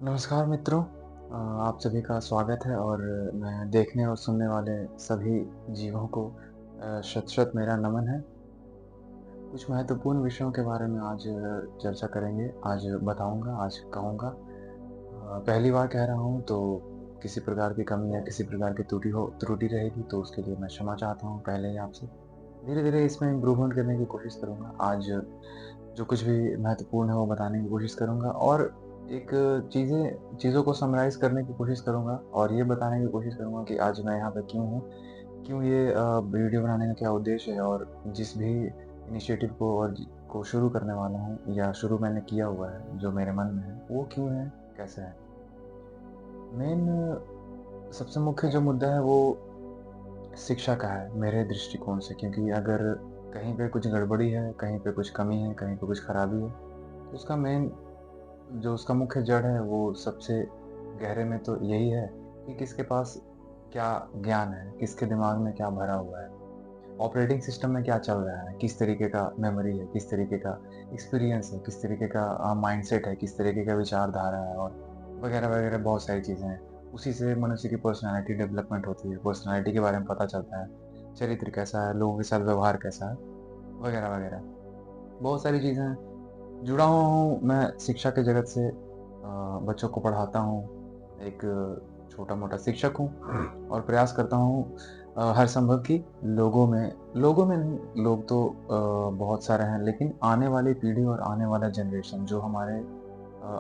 नमस्कार मित्रों। आप सभी का स्वागत है और मैं देखने और सुनने वाले सभी जीवों को शत-शत मेरा नमन है। कुछ महत्वपूर्ण विषयों के बारे में आज चर्चा करेंगे, आज बताऊँगा, आज कहूँगा। पहली बार कह रहा हूँ तो किसी प्रकार की कमी या किसी प्रकार की त्रुटि रहेगी तो उसके लिए मैं क्षमा चाहता हूँ पहले ही आपसे। धीरे-धीरे इसमें इम्प्रूवमेंट करने की कोशिश करूँगा। आज जो कुछ भी महत्वपूर्ण है वो बताने की कोशिश करूँगा और एक चीज़ों को समराइज़ करने की कोशिश करूँगा और ये बताने की कोशिश करूँगा कि आज मैं यहाँ पे क्यों हूँ? क्यों ये वीडियो बनाने का क्या उद्देश्य है और जिस भी इनिशिएटिव को को शुरू करने वाला हूँ या शुरू मैंने किया हुआ है, जो मेरे मन में है, वो क्यों है? कैसे है? मेन सबसे मुख्य जो मुद्दा है वो शिक्षा का है मेरे दृष्टिकोण से, क्योंकि अगर कहीं पे कुछ गड़बड़ी है, कहीं पे कुछ कमी है, कहीं पे कुछ खराबी है, तो उसका मेन जो उसका मुख्य जड़ है वो सबसे गहरे में तो यही है कि किसके पास क्या ज्ञान है, किसके दिमाग में क्या भरा हुआ है, ऑपरेटिंग सिस्टम में क्या चल रहा है, किस तरीके का मेमोरी है, किस तरीके का एक्सपीरियंस है, किस तरीके का माइंडसेट है, किस तरीके का विचारधारा है और वगैरह-वगैरह बहुत सारी चीज़ें हैं। उसी से मनुष्य की पर्सनैलिटी डेवलपमेंट होती है, पर्सनैलिटी के बारे में पता चलता है, चरित्र कैसा है, लोगों के साथ व्यवहार कैसा है, वगैरह-वगैरह। बहुत सारी चीज़ें हैं। जुड़ा हुआ हूँ मैं शिक्षा के जगत से, बच्चों को पढ़ाता हूँ, एक छोटा-मोटा शिक्षक हूँ और प्रयास करता हूँ हर संभव कि लोगों में नहीं, लोग तो बहुत सारे हैं, लेकिन आने वाली पीढ़ी और आने वाला जनरेशन जो हमारे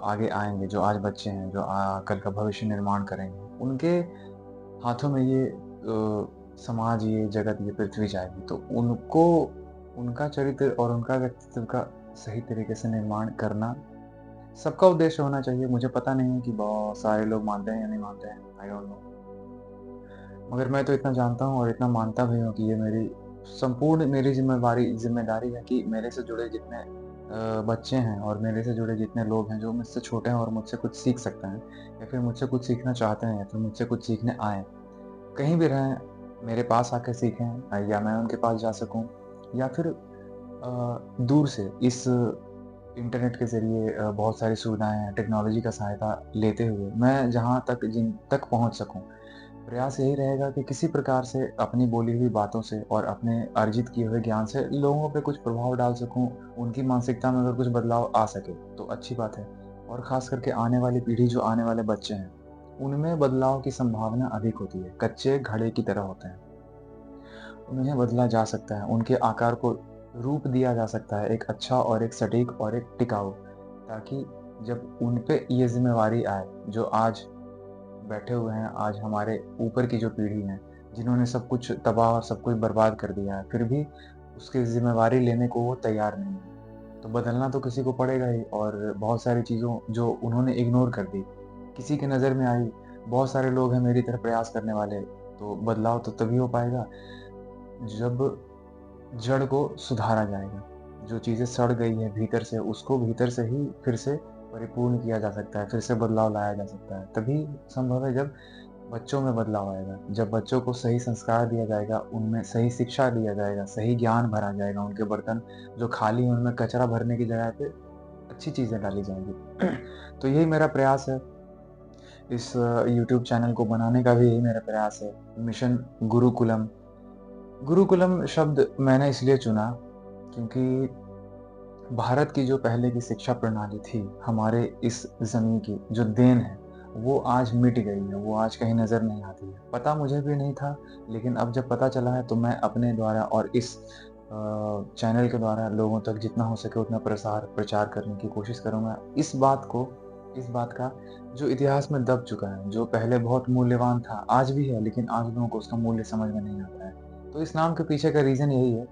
आगे आएँगे, जो आज बच्चे हैं, जो कल का भविष्य निर्माण करेंगे, उनके हाथों में ये समाज, ये जगत, ये पृथ्वी जाएगी, तो उनको उनका चरित्र और उनका व्यक्तित्व का सही तरीके से निर्माण करना सबका उद्देश्य होना चाहिए। मुझे पता नहीं है कि बहुत सारे लोग मानते हैं या नहीं मानते हैं, आई डोंट नो। मगर मैं तो इतना जानता हूँ और इतना मानता भी हूँ कि ये मेरी ज़िम्मेदारी है कि मेरे से जुड़े जितने बच्चे हैं और मेरे से जुड़े जितने लोग हैं, जो मुझसे छोटे हैं और मुझसे कुछ सीख सकते हैं या फिर मुझसे कुछ सीखना चाहते हैं या फिर मुझसे कुछ सीखने आएँ, कहीं भी रहें, मेरे पास आके सीखें, या मैं उनके पास जा सकूँ या फिर दूर से इस इंटरनेट के ज़रिए बहुत सारी सुविधाएँ हैं, टेक्नोलॉजी का सहायता लेते हुए मैं जहाँ तक जिन तक पहुँच सकूँ, प्रयास यही रहेगा कि किसी प्रकार से अपनी बोली हुई बातों से और अपने अर्जित किए हुए ज्ञान से लोगों पे कुछ प्रभाव डाल सकूँ, उनकी मानसिकता में अगर कुछ बदलाव आ सके, तो अच्छी बात है। और ख़ास करके आने वाली पीढ़ी, जो आने वाले बच्चे हैं, उनमें बदलाव की संभावना अधिक होती है, कच्चे घड़े की तरह होते हैं। उन्हें बदला जा सकता है, उनके आकार को रूप दिया जा सकता है, एक अच्छा और एक सटीक और एक टिकाऊ, ताकि जब उन पे ये ज़िम्मेवारी आए, जो आज बैठे हुए हैं, आज हमारे ऊपर की जो पीढ़ी है, जिन्होंने सब कुछ तबाह और सब कुछ बर्बाद कर दिया है, फिर भी उसकी ज़िम्मेवारी लेने को वो तैयार नहीं है। तो बदलना तो किसी को पड़ेगा ही और बहुत सारी चीज़ों जो उन्होंने इग्नोर कर दी, किसी की नज़र में आई, बहुत सारे लोग हैं मेरी तरह प्रयास करने वाले, तो बदलाव तो तभी हो पाएगा जब जड़ को सुधारा जाएगा। जो चीज़ें सड़ गई हैं भीतर से, उसको भीतर से ही फिर से परिपूर्ण किया जा सकता है, फिर से बदलाव लाया जा सकता है। तभी संभव है जब बच्चों में बदलाव आएगा, जब बच्चों को सही संस्कार दिया जाएगा, उनमें सही शिक्षा दिया जाएगा, सही ज्ञान भरा जाएगा, उनके बर्तन जो खाली हैं, उनमें कचरा भरने की जगह पे अच्छी चीज़ें डाली जाएँगी। तो यही मेरा प्रयास है, इस यूट्यूब चैनल को बनाने का भी यही मेरा प्रयास है। मिशन गुरुकुलम। गुरुकुलम शब्द मैंने इसलिए चुना क्योंकि भारत की जो पहले की शिक्षा प्रणाली थी, हमारे इस ज़मीन की जो देन है, वो आज मिट गई है, वो आज कहीं नज़र नहीं आती है। पता मुझे भी नहीं था, लेकिन अब जब पता चला है तो मैं अपने द्वारा और इस चैनल के द्वारा लोगों तक जितना हो सके उतना प्रचार करने की कोशिश करूँगा। इस बात का जो इतिहास में दब चुका है, जो पहले बहुत मूल्यवान था, आज भी है, लेकिन आज लोगों को उसका मूल्य समझ में नहीं आता है। तो इस नाम के पीछे का रीज़न यही है,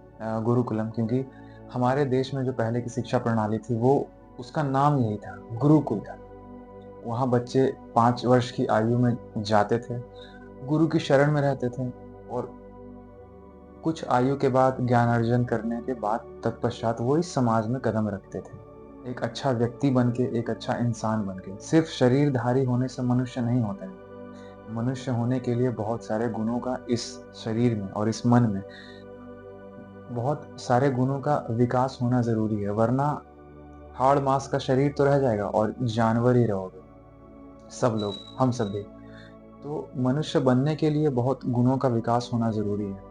गुरुकुलम, क्योंकि हमारे देश में जो पहले की शिक्षा प्रणाली थी, वो उसका नाम यही था, गुरुकुल था। वहाँ बच्चे 5 वर्ष की आयु में जाते थे, गुरु की शरण में रहते थे और कुछ आयु के बाद ज्ञानार्जन करने के बाद तत्पश्चात वो इस समाज में कदम रखते थे। एक अच्छा व्यक्ति बन के, एक अच्छा इंसान बन के। सिर्फ़ शरीरधारी होने से मनुष्य नहीं होता है। मनुष्य होने के लिए बहुत सारे गुणों का इस शरीर में और इस मन में बहुत सारे गुणों का विकास होना ज़रूरी है, वरना हाड़-माँस का शरीर तो रह जाएगा और जानवर ही रहोगे। सब लोग, हम सब भी। तो मनुष्य बनने के लिए बहुत गुणों का विकास होना ज़रूरी है।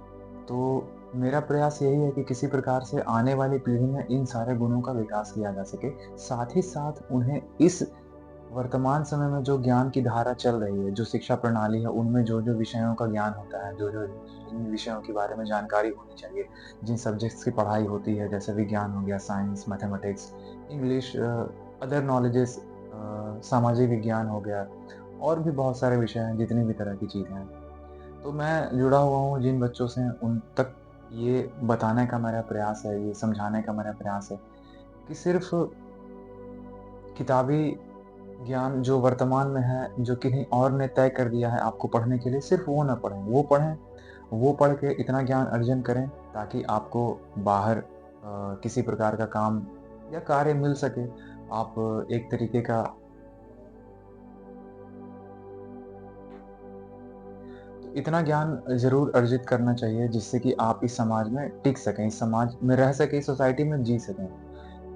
तो मेरा प्रयास यही है कि किसी प्रकार से आने वाली पीढ़ी में इन सारे गुणों का विकास किया जा सके। साथ ही साथ उन्हें इस वर्तमान समय में जो ज्ञान की धारा चल रही है, जो शिक्षा प्रणाली है, उनमें जो-जो विषयों का ज्ञान होता है, जो-जो जिन विषयों के बारे में जानकारी होनी चाहिए, जिन सब्जेक्ट्स की पढ़ाई होती है, जैसे विज्ञान हो गया, science, mathematics, English, other knowledges, सामाजिक विज्ञान हो गया, और भी बहुत सारे विषय हैं, जितनी भी तरह की चीज़ें हैं। तो मैं जुड़ा हुआ हूँ जिन बच्चों से, उन तक ये बताने का मेरा प्रयास है, ये समझाने का मेरा प्रयास है कि सिर्फ़ किताबी ज्ञान जो वर्तमान में है, जो किन्हीं और ने तय कर दिया है आपको पढ़ने के लिए, सिर्फ़ वो ना पढ़ें। वो पढ़ें, वो पढ़ के इतना ज्ञान अर्जन करें ताकि आपको बाहर किसी प्रकार का काम या कार्य मिल सके। आप एक तरीके का तो इतना ज्ञान ज़रूर अर्जित करना चाहिए जिससे कि आप इस समाज में टिक सकें, इस समाज में रह सकें, इस सोसाइटी में जी सकें।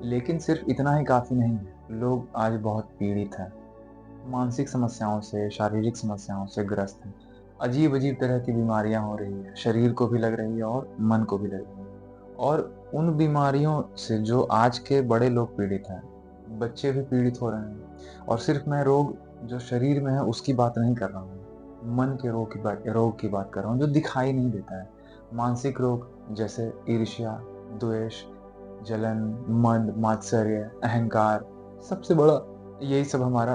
लेकिन सिर्फ़ इतना ही काफ़ी नहीं है। लोग आज बहुत पीड़ित हैं। मानसिक समस्याओं से, शारीरिक समस्याओं से ग्रस्त हैं। अजीब-अजीब तरह की बीमारियाँ हो रही हैं, शरीर को भी लग रही है और मन को भी लग रही है। और उन बीमारियों से जो आज के बड़े लोग पीड़ित हैं, बच्चे भी पीड़ित हो रहे हैं। और सिर्फ़ मैं रोग जो शरीर में है उसकी बात नहीं कर रहा हूँ, मन के रोग की बात कर रहा हूँ जो दिखाई नहीं देता है। मानसिक रोग जैसे ईर्ष्या, द्वेष, जलन, मद, मात्सर्य, अहंकार, सबसे बड़ा यही सब हमारा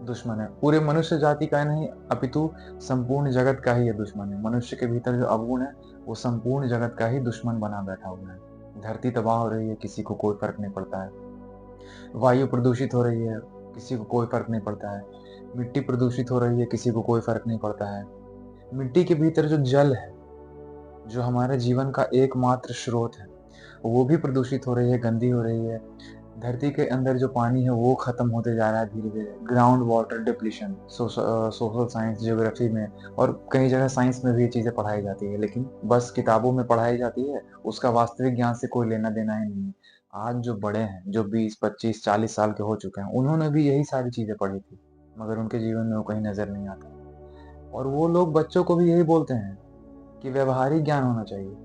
दुश्मन है। पूरे मनुष्य जाति का नहीं, अपितु संपूर्ण जगत का ही ये दुश्मन है। मनुष्य के भीतर जो अवगुण है, वो संपूर्ण जगत का ही दुश्मन बना बैठा हुआ है। धरती तबाह हो रही है, किसी को कोई फ़र्क नहीं पड़ता है। वायु प्रदूषित हो रही है, किसी को कोई फ़र्क नहीं पड़ता है। मिट्टी प्रदूषित हो रही है, किसी को कोई फ़र्क नहीं पड़ता है। मिट्टी के भीतर जो जल है, जो हमारे जीवन का एकमात्र स्रोत है, वो भी प्रदूषित हो रही है, गंदी हो रही है। धरती के अंदर जो पानी है वो खत्म होते जा रहा है धीरे-धीरे। Ground water depletion social science, geography में और कई जगह साइंस में भी ये चीज़ें पढ़ाई जाती है, लेकिन बस किताबों में पढ़ाई जाती है, उसका वास्तविक ज्ञान से कोई लेना-देना ही नहीं है। आज जो बड़े हैं, जो 20, 25, 40 साल के हो चुके हैं, उन्होंने भी यही सारी चीज़ें पढ़ी थी, मगर उनके जीवन में वो कहीं नज़र नहीं आता। और वो लोग बच्चों को भी यही बोलते हैं कि व्यावहारिक ज्ञान होना चाहिए।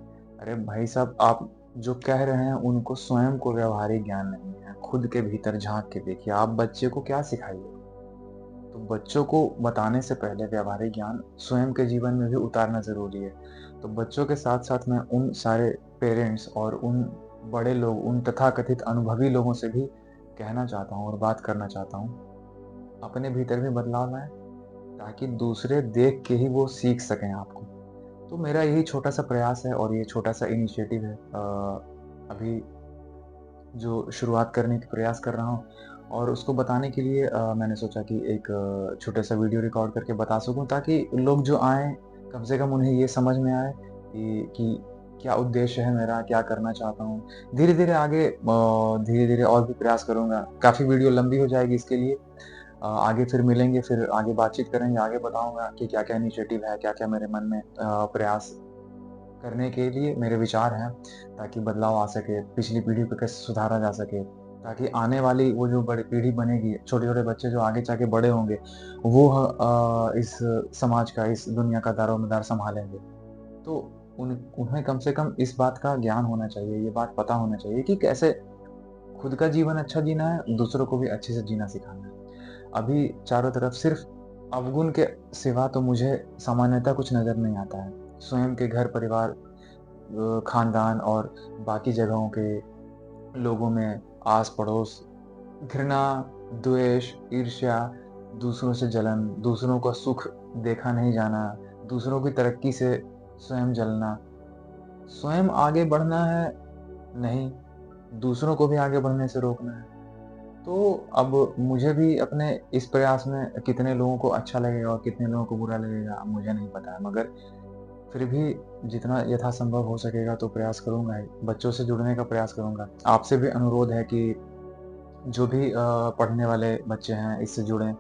अरे भाई साहब, आप जो कह रहे हैं उनको स्वयं को व्यावहारिक ज्ञान नहीं है। खुद के भीतर झाँक के देखिए, आप बच्चे को क्या सिखाइए? तो बच्चों को बताने से पहले व्यावहारिक ज्ञान स्वयं के जीवन में भी उतारना ज़रूरी है। तो बच्चों के साथ-साथ मैं उन सारे पेरेंट्स और उन बड़े लोग, उन तथाकथित अनुभवी लोगों से भी कहना चाहता हूँ और बात करना चाहता हूँ, अपने भीतर भी बदलाव लाएँ ताकि दूसरे देख के ही वो सीख सकें आपको। तो मेरा यही छोटा-सा प्रयास है और ये छोटा-सा इनिशिएटिव है। अभी जो शुरुआत करने की प्रयास कर रहा हूँ और उसको बताने के लिए मैंने सोचा कि एक छोटा-सा वीडियो रिकॉर्ड करके बता सकूँ ताकि लोग जो आएँ, कम से कम उन्हें ये समझ में आए कि क्या उद्देश्य है मेरा, क्या करना चाहता हूँ। धीरे-धीरे आगे धीरे-धीरे और भी प्रयास करूँगा। काफ़ी वीडियो लंबी हो जाएगी इसके लिए। आगे फिर मिलेंगे, फिर आगे बातचीत करेंगे, आगे बताऊँगा कि क्या-क्या इनिशिएटिव है, क्या-क्या मेरे मन में प्रयास करने के लिए मेरे विचार हैं, ताकि बदलाव आ सके, पिछली पीढ़ी को कैसे सुधारा जा सके, ताकि आने वाली वो जो बड़ी पीढ़ी बनेगी, छोटे-छोटे बच्चे जो आगे जाके बड़े होंगे, वो इस समाज का, इस दुनिया का दारोमदार सँभालेंगे। तो उन्हें कम से कम इस बात का ज्ञान होना चाहिए, ये बात पता होना चाहिए कि कैसे खुद का जीवन अच्छा जीना है, दूसरों को भी अच्छे से जीना सिखाना है। अभी चारों तरफ सिर्फ़ अवगुण के सिवा तो मुझे सामान्यतः कुछ नज़र नहीं आता है। स्वयं के घर परिवार, खानदान और बाकी जगहों के लोगों में आस-पड़ोस घृणा, द्वेष, ईर्ष्या, दूसरों से जलन, दूसरों का सुख देखा नहीं जाना, दूसरों की तरक्की से स्वयं जलना। स्वयं आगे बढ़ना है, नहीं, दूसरों को भी आगे बढ़ने से रोकना है। तो अब मुझे भी अपने इस प्रयास में कितने लोगों को अच्छा लगेगा और कितने लोगों को बुरा लगेगा, मुझे नहीं पता है। मगर फिर भी जितना यथासंभव हो सकेगा तो प्रयास करूँगा ही। बच्चों से जुड़ने का प्रयास करूँगा। आपसे भी अनुरोध है कि जो भी पढ़ने वाले बच्चे हैं इससे जुड़ें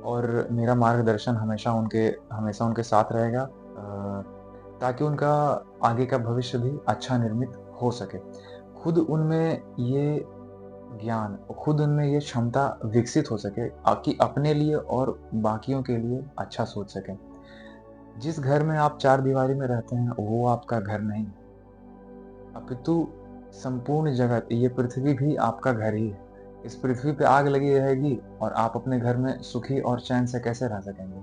और मेरा मार्गदर्शन हमेशा उनके साथ रहेगा, ताकि उनका आगे का भविष्य भी अच्छा निर्मित हो सके। खुद उनमें ये ज्ञान और खुद उनमें ये क्षमता विकसित हो सके कि अपने लिए और बाकियों के लिए अच्छा सोच सकें। जिस घर में आप चारदीवारी में रहते हैं, वो आपका घर नहीं, अपितु संपूर्ण जगत, ये पृथ्वी भी आपका घर ही है। इस पृथ्वी पे आग लगी रहेगी और आप अपने घर में सुखी और चैन से कैसे रह सकेंगे?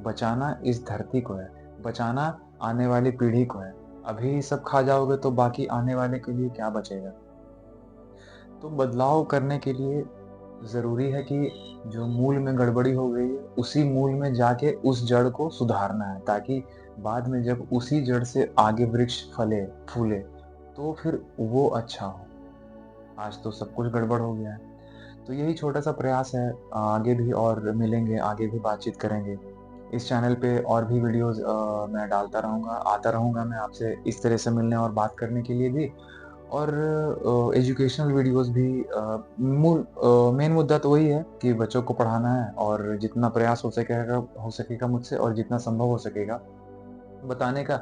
बचाना इस धरती को है, बचाना आने वाली पीढ़ी को है। अभी सब खा जाओगे तो बाकी आने वाले के लिए क्या बचेगा? तो बदलाव करने के लिए ज़रूरी है कि जो मूल में गड़बड़ी हो गई है, उसी मूल में जाके उस जड़ को सुधारना है, ताकि बाद में जब उसी जड़ से आगे वृक्ष फले, फूले, तो फिर वो अच्छा हो। आज तो सब कुछ गड़बड़ हो गया है। तो यही छोटा-सा प्रयास है, आगे भी और मिलेंगे, आगे भी बातचीत करेंगे। इस चैनल पे और भी वीडियोज़ मैं डालता रहूँगा, आता रहूँगा मैं आपसे इस तरह से मिलने और बात करने के लिए भी। और एजुकेशनल वीडियोज़ भी मेन मुद्दा तो वही है कि बच्चों को पढ़ाना है और जितना प्रयास हो सकेगा मुझसे और जितना संभव हो सकेगा बताने का,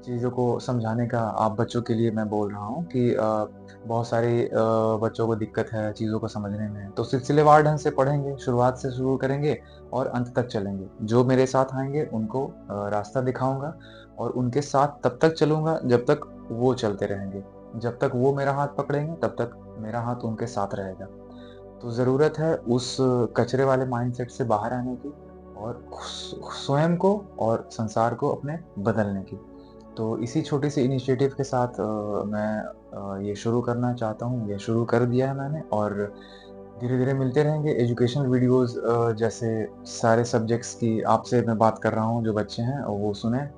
चीज़ों को समझाने का आप बच्चों के लिए मैं बोल रहा हूँ कि बहुत सारे बच्चों को दिक्कत है चीज़ों को समझने में, तो सिलसिलेवार ढंग से पढ़ेंगे, शुरुआत से शुरू करेंगे और अंत तक चलेंगे। जो मेरे साथ आएँगे उनको रास्ता दिखाऊँगा और उनके साथ तब तक चलूँगा जब तक वो चलते रहेंगे। जब तक वो मेरा हाथ पकड़ेंगे तब तक मेरा हाथ उनके साथ रहेगा। तो ज़रूरत है उस कचरे वाले माइंडसेट से बाहर आने की और स्वयं को और संसार को अपने बदलने की। तो इसी छोटी-सी इनिशिएटिव के साथ मैं ये शुरू करना चाहता हूँ, ये शुरू कर दिया है मैंने और धीरे-धीरे मिलते रहेंगे। एजुकेशनल वीडियोज़ जैसे सारे सब्जेक्ट्स की आपसे मैं बात कर रहा हूँ, जो बच्चे हैं वो सुनें।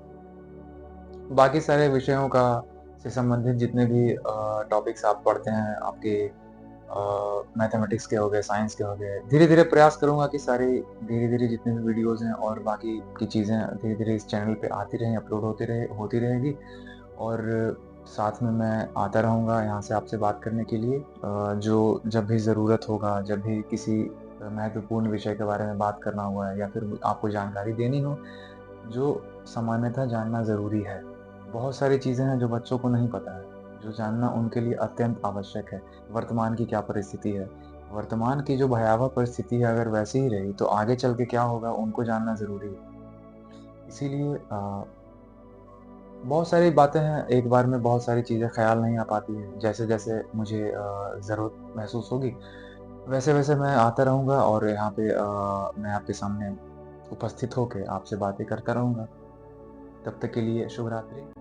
बाकी सारे विषयों का से संबंधित जितने भी टॉपिक्स आप पढ़ते हैं, आपके मैथमेटिक्स के हो गए, साइंस के हो गए, धीरे-धीरे प्रयास करूँगा कि सारी धीरे-धीरे जितनी भी वीडियोज़ हैं और बाकी की चीज़ें धीरे-धीरे इस चैनल पे आती रहें, अपलोड होती रहेगी और साथ में मैं आता रहूँगा यहाँ से आपसे बात करने के लिए, जो जब भी ज़रूरत होगा, जब भी किसी महत्वपूर्ण विषय के बारे में बात करना हुआ है या फिर आपको जानकारी देनी हो, जो सामान्यतः जानना ज़रूरी है। बहुत सारी चीज़ें हैं जो बच्चों को नहीं पता है, जो जानना उनके लिए अत्यंत आवश्यक है। वर्तमान की क्या परिस्थिति है? वर्तमान की जो भयावह परिस्थिति है अगर वैसी ही रही तो आगे चल के क्या होगा उनको जानना ज़रूरी है। इसीलिए बहुत सारी बातें हैं, एक बार में बहुत सारी चीज़ें ख़्याल नहीं आ पाती हैं। जैसे-जैसे मुझे ज़रूरत महसूस होगी, वैसे-वैसे मैं आता रहूँगा और यहाँ पे मैं आपके सामने उपस्थित होके आपसे बातें करता रहूँगा। तब तक के लिए शुभ रात्रि।